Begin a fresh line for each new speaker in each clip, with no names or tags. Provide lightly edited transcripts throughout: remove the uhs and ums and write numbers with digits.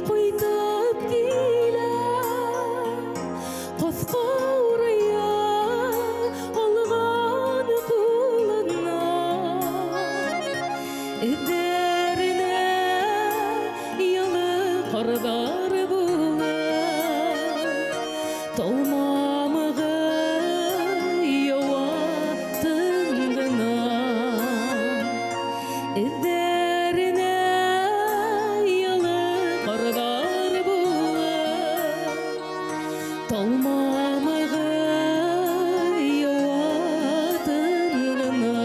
қойтып келе қосқа орая алған қолына ідеріне ялы қардар бұлы толмамығы яуатыңдына ідеріне ялы қардар бұлы толмамығы яуатыңдына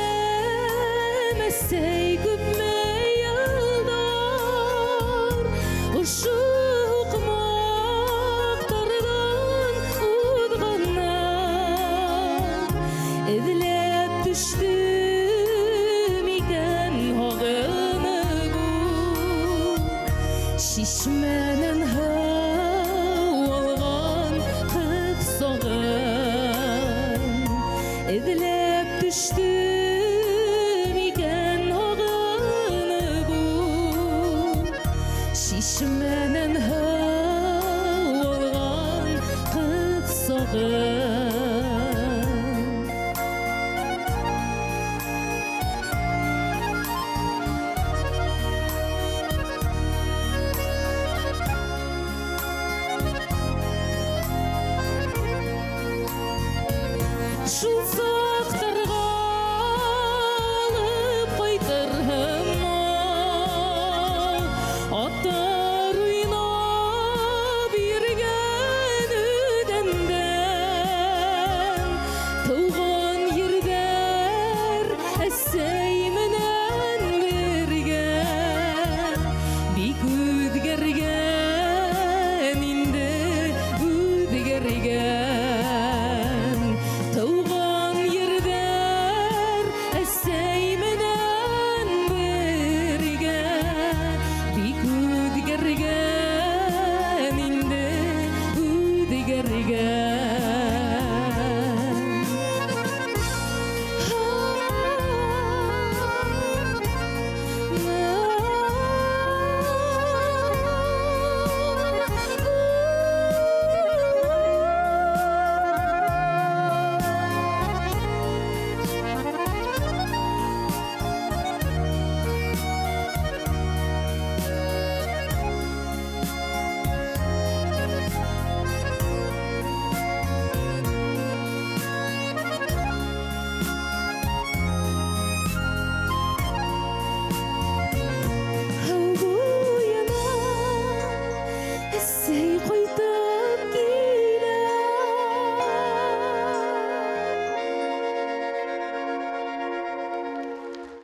Хәтерләйем әсәй күпме ялдар Ушу уқмақтардан узғаннан Эҙләп төштем икән һағыны бұл Шишмәнән һыу алған ҡыҙ сағым Эҙләп төштем икән һағыны бұл Шишмәнән һыу алған ҡыҙ сағым Шул саҡтарға алып ҡайтырһыңмы? Аттар уйнап йөрөгән үҙәндән Тыуған ерҙәр әсәй менән бергә Бик үҙгәргән инде үҙгәргән